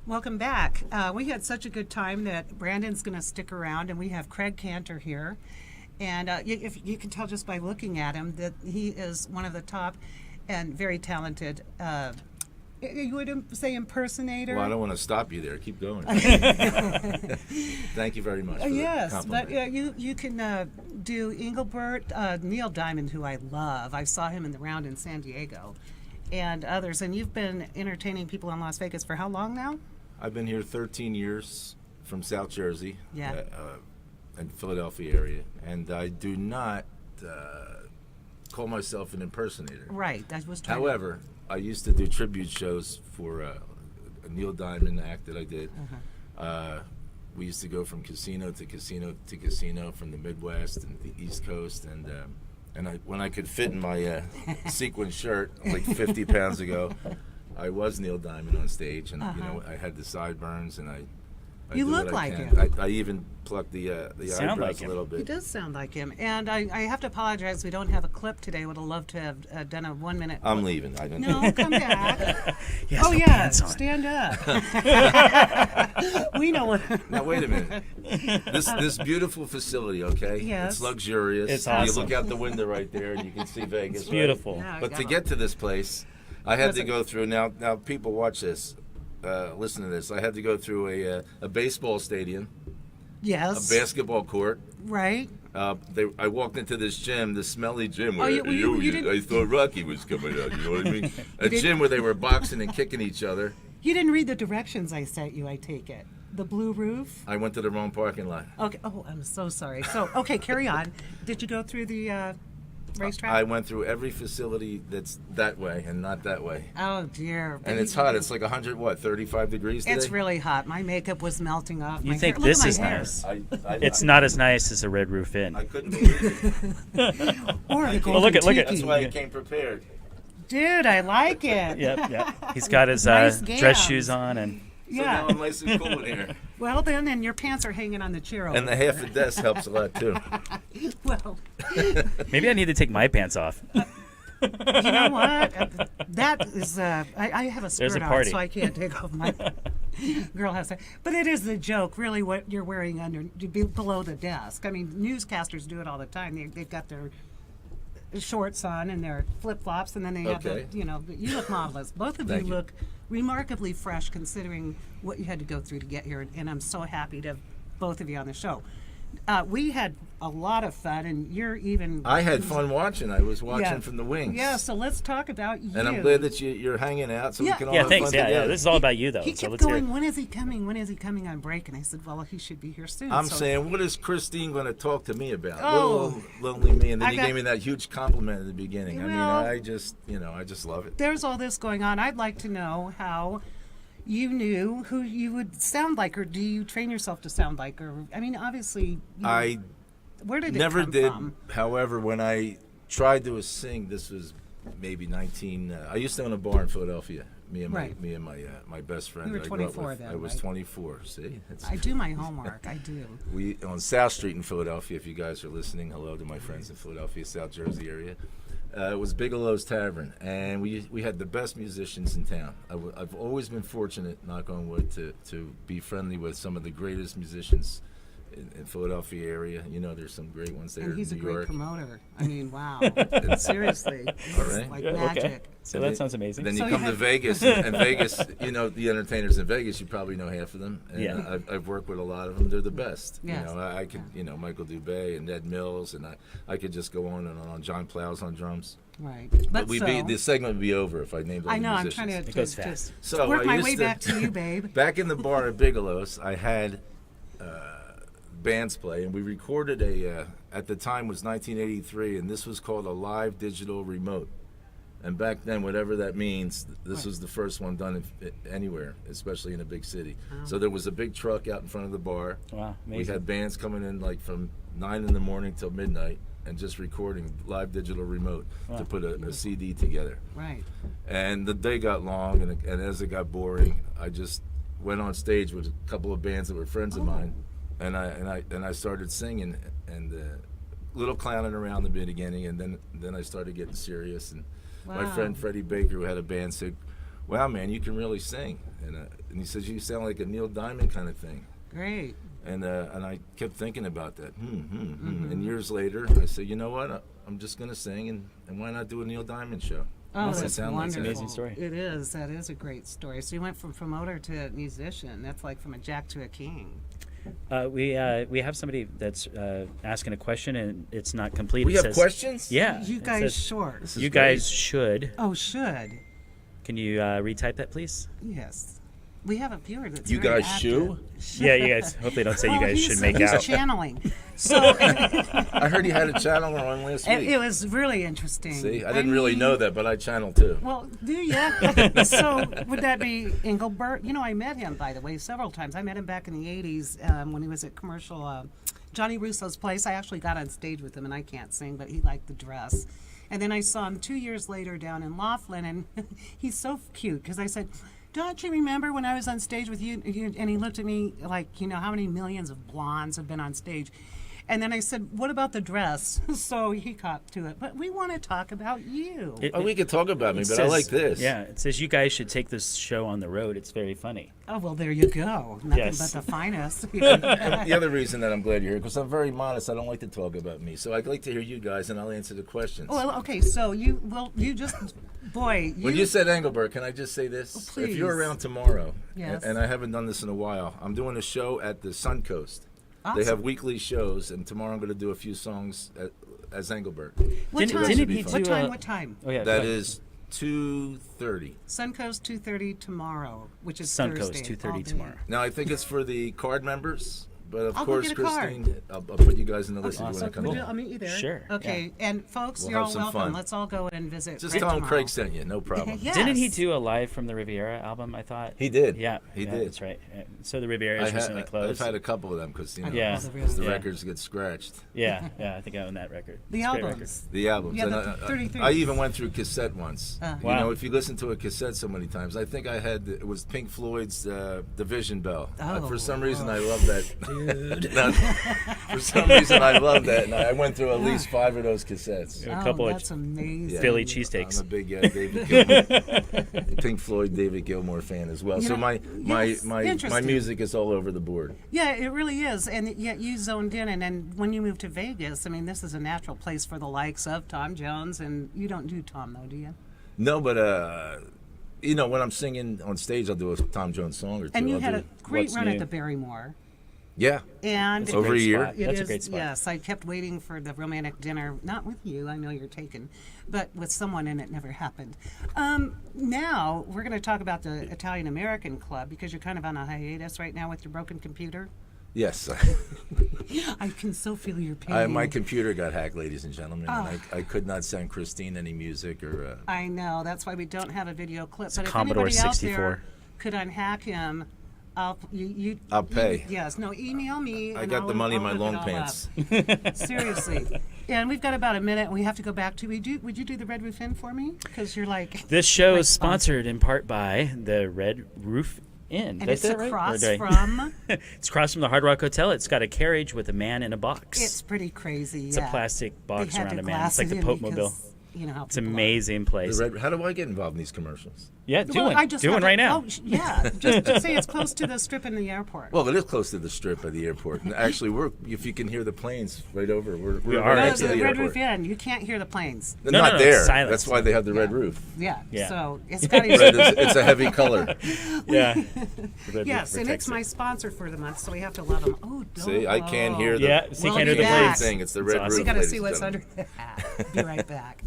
Welcome back. We had such a good time that Brandon's going to stick around, and we have Craig Canter here. And if you can tell just by looking at him that he is one of the top and very talented, you would say impersonator? Well, I don't want to stop you there. Keep going. Thank you very much for yes, the compliment. but you can do Engelbert, Neil Diamond, who I love. I saw him in the round in San Diego, and others. And you've been entertaining people in Las Vegas for how long now? I've been here 13 years from South Jersey, Yeah. and Philadelphia area, and I do not call myself an impersonator. Right. I was trying. However, I used to do tribute shows for a Neil Diamond act that I did. We used to go from casino to casino to casino, from the Midwest and the East Coast, and when I could fit in my sequin shirt like 50 pounds ago, I was Neil Diamond on stage, and I had the sideburns, and I You do look what like I can. him. I even plucked the Sound eyebrows like him. a little He bit. does sound like him. And I have to apologize. We don't have a clip today. Would have loved to have done a 1 minute. I'm leaving. I don't. No, come back. He has Oh, no yeah. pants on. Stand up. We know what. Now wait a minute. This beautiful facility, okay? Yes. It's luxurious. It's You awesome. look out the window right there, and you can see Vegas. It's right? beautiful. Yeah, But to yeah. get to this place, I had to Listen. go through. Now people watch this. Listen to this. I had to go through a baseball stadium, a Yes. basketball court. Right. I walked into this gym, this smelly gym. Where you didn't- I thought Rocky was coming out. You know what I mean? A gym where they were boxing and kicking each other. You didn't read the directions I sent you, I take it. The blue roof? I went to the wrong parking lot. Okay. Oh, I'm so sorry. So, okay, carry on. Did you go through the racetrack? I went through every facility that's that way and not that way. Oh, dear. And it's hot. It's like 35 degrees today? It's really hot. My makeup was melting off. You my think hair. Look this at my is hair. nice? It's It's not as nice as the Red Roof Inn. I couldn't believe it. Or the Well, look at- Golden look at- That's Tiki. why I came prepared. Dude, I like it. Yep. He's got his Nice dress gams. shoes on, and So Yeah. now I'm nice and cool in here. Well, then, and your pants are hanging on the chair over And the half a desk helps a lot too. there. Well, maybe I need to take my pants off. you know what? That is, I have a There's skirt a on, party. so I can't take off my girl has to. But it is the joke, really, what you're wearing under below the desk. I mean, newscasters do it all the time. They've got their shorts on and their flip flops, and then they have Okay. the, you look marvelous. Both of you Thank you. look remarkably fresh, considering what you had to go through to get here. And I'm so happy to have both of you on the show. We had a lot of fun, and you're even. I had fun watching. I was watching Yeah. from the wings. Yeah, so let's talk about you. And I'm glad that you're hanging out so Yeah. we can all Yeah, have thanks. fun Yeah, together. this is all about you, though. He So kept let's hear going, it. when is he coming? When is he coming on break? And I said, well, he should be here soon. I'm So- saying, what is Christine going to talk to me about? Oh. Little lonely me. And then I you got- gave me that huge compliment at the beginning. I mean, Well- I just love it. there's all this going on. I'd like to know how you knew who you would sound like, or do you train yourself to sound like? Or I mean, obviously, I where did it never come did. from? However, when I tried to sing, this was maybe 19. I used to own a bar in Philadelphia. Me and Right. my best friend. You were that I grew up 24 with. then, I was right? 24. See, I do my homework. I do. We on South Street in Philadelphia. If you guys are listening, hello to my friends in Philadelphia, South Jersey area. It was Bigelow's Tavern, and we had the best musicians in town. I've always been fortunate, knock on wood, to be friendly with some of the greatest musicians in Philadelphia area. You know, there's some great ones there And he's a in New great York. promoter. I mean, wow. Seriously. All It's right. like Yeah, magic. okay. So that sounds amazing. Then So you you come to had- Vegas, and Vegas, you know, the entertainers in Vegas, you probably know half of them. And Yeah. I've worked with a lot of them. They're the best. Yes. You know, I could, Michael Dubé and Ed Mills, and I could just go on and on. John Plow's on drums. Right. But so, the segment would be over if I named all I the know, I'm musicians. trying to, It goes to fast. So work I my used way to- back to you, babe. Back in the bar at Bigelow's, I had bands play, and we recorded at the time was 1983, and this was called a live digital remote. And back then, whatever that means, this Right. was the first one done anywhere, especially in a big city. So there was a big truck out in front of the bar. Wow, We amazing. had bands coming in like from 9 in the morning till midnight and just recording live digital remote to put a CD together. Right. And the day got long, and as it got boring, I just went on stage with a couple of bands that were friends of mine, and I started singing and little clowning around in the beginning, and then I started getting serious. And my Wow. friend Freddie Baker, who had a band, said, wow, man, you can really sing. And he says, you sound like a Neil Diamond kind of thing. Great. And I kept thinking about that. And years later, I said, you know what? I'm just going to sing, and why not do a Neil Diamond show? Oh, What's that that's sound like? wonderful. Amazing story. It is. That is a great story. So you went from promoter to musician. That's like from a jack to a king. We have somebody that's asking a question, and it's not complete. We It have says- questions? Yeah. You it guys says, short. This is You great. guys should. Oh, should. Can you retype that, please? Yes. We have a viewer that's You very guys active. Yeah, you guys. Hope they don't say you Well, guys should make he's out. channeling. So I heard he had a channel on last week. it was really interesting. See, I didn't really mean, know that, but I channel too. Well, do you? So would that be Engelbert? You know, I met him, by the way, several times. I met him back in the 80s when he was at commercial Johnny Russo's place. I actually got on stage with him, and I can't sing, but he liked the dress. And then I saw him 2 years later down in Laughlin, and he's so cute because I said, don't you remember when I was on stage with you? And he looked at me like, you know, how many millions of blondes have been on stage? And then I said, what about the dress? So he caught to it. But we want to talk about you. We could talk about me, It but I says- like this. Yeah, it says you guys should take this show on the road. It's very funny. Oh, well, there you go. Nothing Yes. but the finest. The other reason that I'm glad you're here, because I'm very modest. I don't like to talk about me. So I'd like to hear you guys, and I'll answer the questions. Well, okay, so you just, boy. When you said Engelbert, can I just say this? Oh, If you're please. around tomorrow, Yes. and I haven't done this in a while, I'm doing a show at the Suncoast. They Awesome. have weekly shows, and tomorrow I'm going to do a few songs as Engelbert. What Didn't- time? didn't he what do time? a- What time? Oh yeah. That go ahead. is 2:30. Suncoast 2:30 tomorrow, which is Suncoast Thursday. 2:30 all day. tomorrow. Now I think it's for the card members, but of I'll go course, get a card. Christine, I'll put you guys in the list if you Awesome. want to come Would in. you- I'll meet you there. Sure, Okay, and folks, We'll you're have all some welcome. fun. Let's all go and visit. Just Craig tell him tomorrow. Craig sent you, no problem. Yes. Didn't he do a live from the Riviera album? I thought He did. Yeah, He yeah, did. That's right. So the Riviera is recently closed. I've had a couple of them because Yeah. the Yeah. records get scratched. Yeah, I think I own that record. The It's a great albums. The albums. Yeah, And the 33. I even went through cassette once. You Wow. know, if you listen to a cassette so many times, I think I had it was Pink Floyd's Division Bell. For some reason, I love that. Dude. For some reason, I love that, and I went through at least 5 of those cassettes. A couple of that's amazing. Yeah. Philly I'm cheesesteaks. a big David Gilmour, Pink Floyd, David Gilmour fan as well. You So know, my yes, my interesting. music is all over the board. Yeah, it really is, and yet you zoned in. And then when you moved to Vegas, I mean, this is a natural place for the likes of Tom Jones. And you don't do Tom, though, do you? No, but you know, when I'm singing on stage, I'll do a Tom Jones song or two. And you I'll had do- a great What's run New. at the Barrymore. Yeah. And That's a Over great a year? spot. it That's a is- great spot. Yes, I kept waiting for the romantic dinner, not with you, I know you're taken, but with someone, and it never happened. Now, we're going to talk about the Italian American Club, because you're kind of on a hiatus right now with your broken computer. Yes. I can so feel your pain. My computer got hacked, ladies and gentlemen, and I could not send Christine any music or. I know, that's why we don't have a video clip. But if Commodore anybody out 64. there could unhack him, I'll pay. Yes, no, email me. I and got I'll the money in my look it long all pants. up. Seriously. And we've got about a minute. We have to go back to. Would you do the Red Roof Inn for me? Because you're like. This show my is sponsored in part by the Red Roof Inn. And Did I it's say that right? Or across did I- from. It's across from the Hard Rock Hotel. It's got a carriage with a man in a box. It's pretty crazy. It's a plastic box They had around to a man. glass It's like it the in Pope Mobile. because, you know how It's an people are. amazing place. How do I get involved in these commercials? Yeah, do one. I just Do have one to- right now. Yeah, just say it's close to the strip in the airport. Well, it is close to the strip of the airport. And actually, if you can hear the planes right over, we're We right are No, next to the the Red airport. Roof Inn, you can't hear the planes. They're No, not no, there. silence. That's why they have the red roof. Yeah. Yeah. So it's got Red it's a heavy color. Yeah. The Red Yes, Roof and it's protects my it. sponsor for the month, so we have to love them. Oh, don't. See, I can't hear the Yeah, see, We'll can't be hear the back. planes. thing. It's the That's red awesome. roof. We got to ladies see and what's gentlemen. under the hat. Be right back.